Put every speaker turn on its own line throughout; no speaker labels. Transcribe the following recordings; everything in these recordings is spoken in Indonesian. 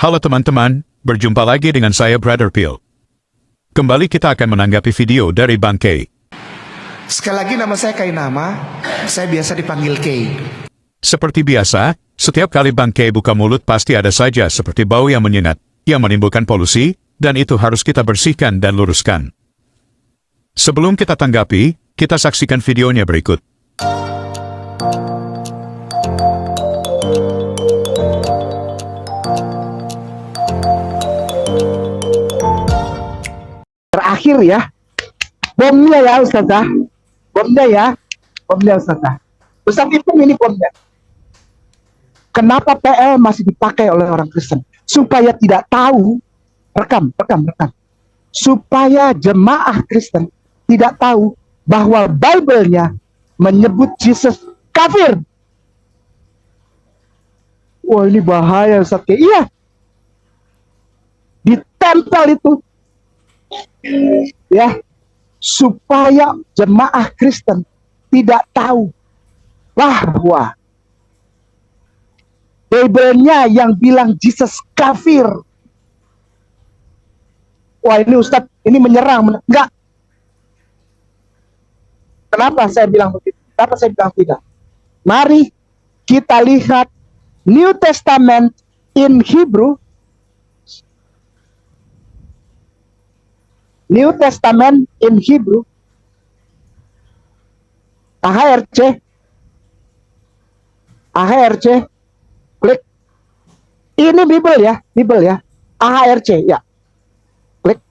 Halo teman-teman, berjumpa lagi dengan saya Brother Phil. Kembali kita akan menanggapi video dari Bang Kay.
Sekali lagi nama saya Kainama, saya biasa dipanggil Kay.
Seperti biasa, setiap kali Bang Kay buka mulut pasti ada saja seperti bau yang menyengat, yang menimbulkan polusi, dan itu harus kita bersihkan dan luruskan. Sebelum kita tanggapi, kita saksikan videonya berikut.
Terakhir ya, bomnya ya Ustazah, bomnya Ustazah. Ustaz itu ini bomnya. Kenapa PL masih dipakai oleh orang Kristen? Supaya tidak tahu, rekam. Supaya jemaah Kristen tidak tahu bahwa Bible-nya menyebut Yesus kafir. Wah ini bahaya Ustaz. Iya, ditempel itu. Ya, supaya jemaah Kristen tidak tahu bahwa Bible-nya yang bilang Yesus kafir. Wah ini Ustadz, ini menyerang. Enggak. Kenapa saya bilang begitu? Kenapa saya bilang tidak? Mari kita lihat New Testament in Hebrew. New Testament in Hebrew, AHRC, klik. Ini Bible ya, AHRC ya. Klik,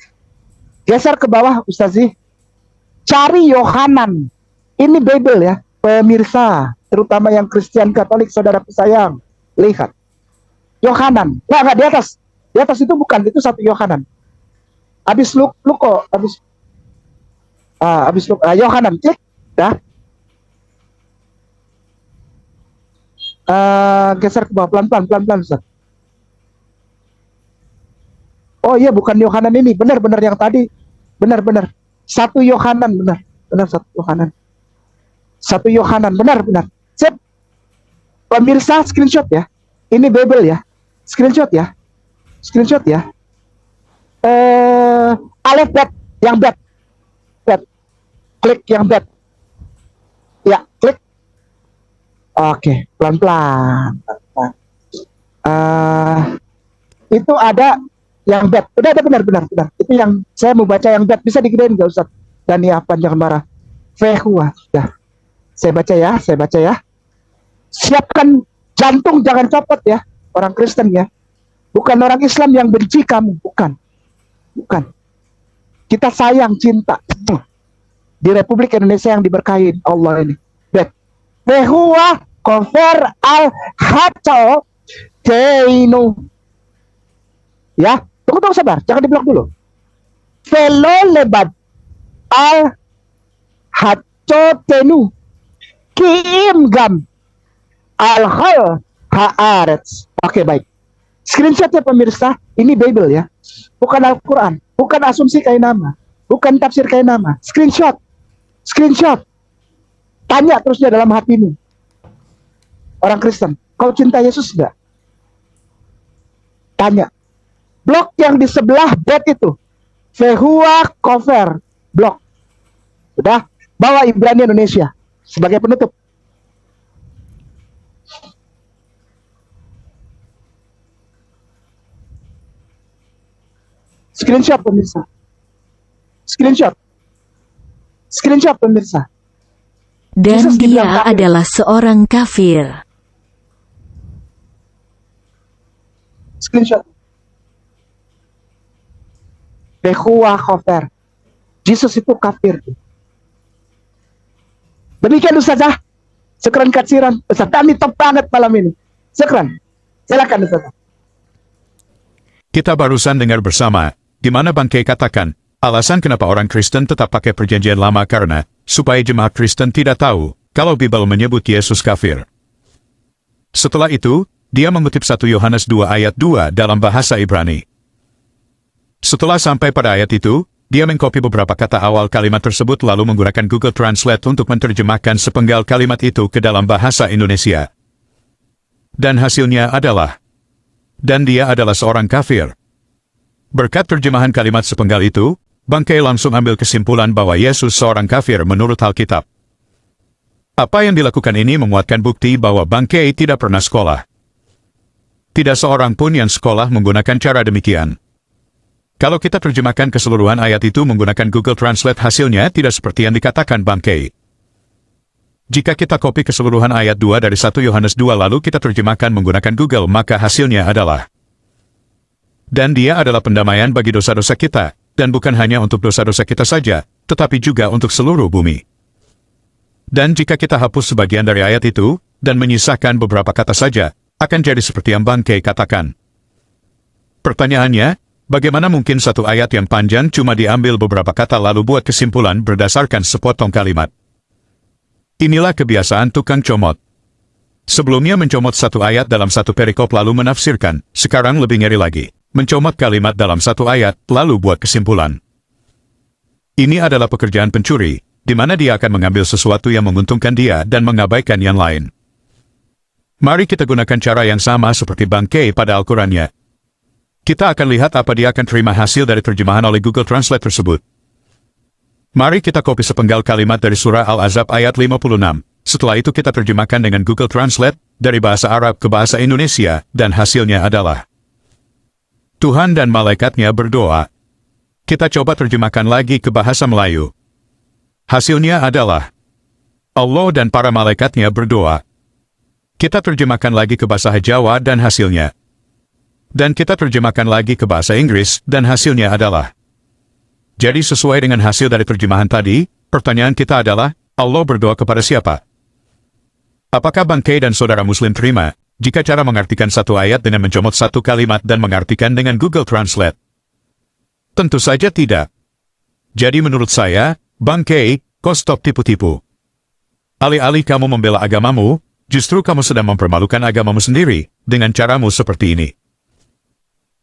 geser ke bawah Ustazi, cari Yohanan. Ini Bible ya, pemirsa, terutama yang Kristen Katolik, saudaraku sayang, lihat. Yohanan, nggak di atas itu bukan, itu satu Yohanan. Habis Luko, Yohanan, klik, dah. Geser ke bawah pelan-pelan, Ustaz. Oh iya, bukan Yohanan ini, benar yang tadi, benar. Satu Yohanan, benar satu Yohanan, benar. Sip. Pemirsa screenshot ya. Ini Bible ya. Screenshot ya. Alef bet, yang bet, klik yang bet, ya klik, oke, pelan-pelan, itu ada yang bet, udah ada benar, itu yang saya mau baca yang bet, bisa digedein nggak Ustaz? Dan ya jangan marah, Fehua, dah, saya baca ya, siapkan jantung jangan copot ya, orang Kristen ya, bukan orang Islam yang benci kamu, bukan. Kita sayang, cinta di Republik Indonesia yang diberkahi Allah ini. Behuwa kofer al haco teinu. Ya, tunggu sabar, jangan diblok dulu. Velo lebat al haco tenu kim gam al hal haaretz. Oke, baik. Screenshot ya pemirsa, ini Bible ya. Bukan Al-Quran, bukan asumsi Kainama, bukan tafsir Kainama. Screenshot. Tanya terusnya dalam hatimu. Orang Kristen, kau cinta Yesus enggak? Tanya. Blok yang di sebelah bed itu. Vehua cover. Blok. Sudah, bawa Ibrani Indonesia sebagai penutup. Screenshot pemirsa.
Dan dia adalah seorang kafir.
Screenshot. Behuwa kafir. Yesus itu kafir. Demikian Ustazah. Sekeren katsiran. Ustaz, kami top banget malam ini. Sekeren. Silakan Ustazah.
Kita barusan dengar bersama, di mana Bang Kay katakan, alasan kenapa orang Kristen tetap pakai perjanjian lama karena, supaya jemaat Kristen tidak tahu, kalau Bible menyebut Yesus kafir. Setelah itu, dia mengutip 1 Yohanes 2 ayat 2 dalam bahasa Ibrani. Setelah sampai pada ayat itu, dia mengcopy beberapa kata awal kalimat tersebut lalu menggunakan Google Translate untuk menerjemahkan sepenggal kalimat itu ke dalam bahasa Indonesia. Dan hasilnya adalah, dan dia adalah seorang kafir. Berkat terjemahan kalimat sepenggal itu, Bangkei langsung ambil kesimpulan bahwa Yesus seorang kafir menurut Alkitab. Apa yang dilakukan ini menguatkan bukti bahwa Bangkei tidak pernah sekolah. Tidak seorang pun yang sekolah menggunakan cara demikian. Kalau kita terjemahkan keseluruhan ayat itu menggunakan Google Translate, hasilnya tidak seperti yang dikatakan Bangkei. Jika kita copy keseluruhan ayat 2 dari 1 Yohanes 2 lalu kita terjemahkan menggunakan Google, maka hasilnya adalah, dan dia adalah pendamaian bagi dosa-dosa kita, dan bukan hanya untuk dosa-dosa kita saja, tetapi juga untuk seluruh bumi. Dan jika kita hapus sebagian dari ayat itu, dan menyisakan beberapa kata saja, akan jadi seperti yang Bangkei katakan. Pertanyaannya, bagaimana mungkin satu ayat yang panjang cuma diambil beberapa kata lalu buat kesimpulan berdasarkan sepotong kalimat? Inilah kebiasaan tukang comot. Sebelumnya mencomot satu ayat dalam satu perikop lalu menafsirkan, sekarang lebih ngeri lagi, mencomot kalimat dalam satu ayat lalu buat kesimpulan. Ini adalah pekerjaan pencuri, di mana dia akan mengambil sesuatu yang menguntungkan dia dan mengabaikan yang lain. Mari kita gunakan cara yang sama seperti Bangkei pada Al-Qurannya. Kita akan lihat apa dia akan terima hasil dari terjemahan oleh Google Translate tersebut. Mari kita copy sepenggal kalimat dari surah Al-Ahzab ayat 56. Setelah itu kita terjemahkan dengan Google Translate dari bahasa Arab ke bahasa Indonesia, dan hasilnya adalah, Tuhan dan malaikatnya berdoa. Kita coba terjemahkan lagi ke bahasa Melayu. Hasilnya adalah, Allah dan para malaikatnya berdoa. Kita terjemahkan lagi ke bahasa Jawa dan hasilnya. Dan kita terjemahkan lagi ke bahasa Inggris dan hasilnya adalah. Jadi sesuai dengan hasil dari terjemahan tadi, pertanyaan kita adalah, Allah berdoa kepada siapa? Apakah Bangkei dan saudara Muslim terima, jika cara mengartikan satu ayat dengan mencomot satu kalimat dan mengartikan dengan Google Translate? Tentu saja tidak. Jadi menurut saya, Bangkei, kau stop tipu-tipu. Alih-alih kamu membela agamamu, justru kamu sedang mempermalukan agamamu sendiri, dengan caramu seperti ini.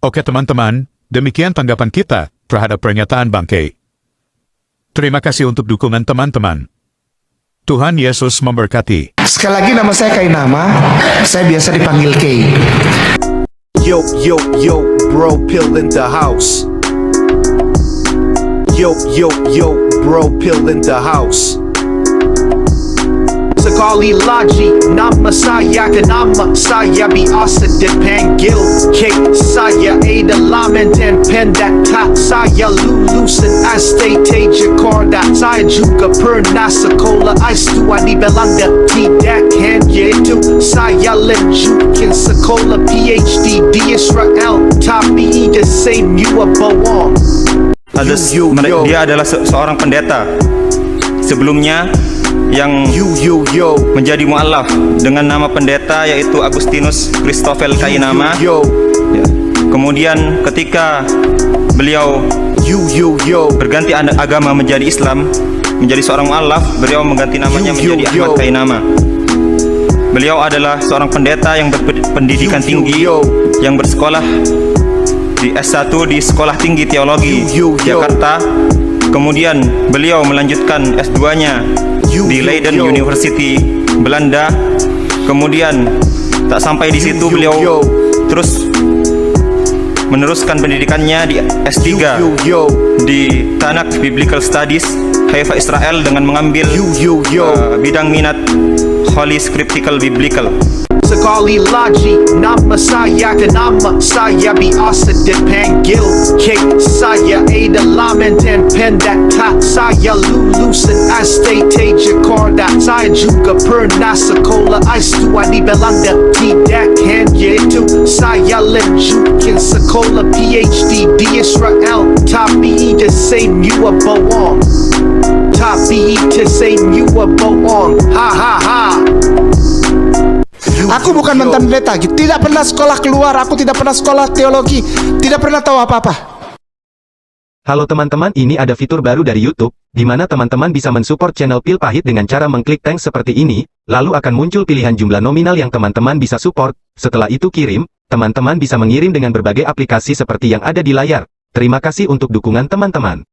Oke teman-teman, demikian tanggapan kita terhadap pernyataan Bangkei. Terima kasih untuk dukungan teman-teman. Tuhan Yesus memberkati.
Sekali lagi nama saya Kainama, saya biasa dipanggil Kay.
Yo, yo, yo, bro, pill in the house. Yo, yo, yo, bro, pill in the house. Sekali lagi nama saya Kenama saya biasa dipanggil K. Saya adalah mantan pendeta. Saya lulusan STT Jakarta. Saya juga pernah sekolah S2 di Belanda. Tidak hanya itu, saya lanjutkan sekolah PhD di Israel. Tapi the same you are bohong.
Dia adalah seorang pendeta sebelumnya yang menjadi mu'alaf dengan nama pendeta yaitu Agustinus Christoffel Kainama. Ya. Kemudian ketika beliau berganti agama menjadi Islam, menjadi seorang mu'alaf, beliau mengganti namanya menjadi Ahmad Kainama. Beliau adalah seorang pendeta yang berpendidikan tinggi, yang bersekolah di S1 di Sekolah Tinggi Teologi Jakarta. Kemudian beliau melanjutkan S2-nya di Leiden University, Belanda. Kemudian tak sampai di situ, beliau terus meneruskan pendidikannya di S3 di Tanakh Biblical Studies, Haifa, Israel, dengan mengambil bidang minat Holy Scriptural Biblical.
Sekali lagi nama saya Kenama saya biasa dipanggil K. Saya adalah mantan pendeta. Saya lulusan STT Jakarta. Saya juga pernah sekolah S2 di Belanda. Tidak hanya itu, saya lanjutkan sekolah PhD di Israel. Tapi the same you are bohong. Tapi the same you are bohong. Ha ha ha.
Aku bukan mantan pendeta, tidak pernah sekolah keluar, aku tidak pernah sekolah teologi, tidak pernah tahu apa-apa.
Halo teman-teman, ini ada fitur baru dari YouTube, di mana teman-teman bisa mensupport channel Pil Pahit dengan cara mengklik thanks seperti ini, lalu akan muncul pilihan jumlah nominal yang teman-teman bisa support. Setelah itu kirim, teman-teman bisa mengirim dengan berbagai aplikasi seperti yang ada di layar. Terima kasih untuk dukungan teman-teman.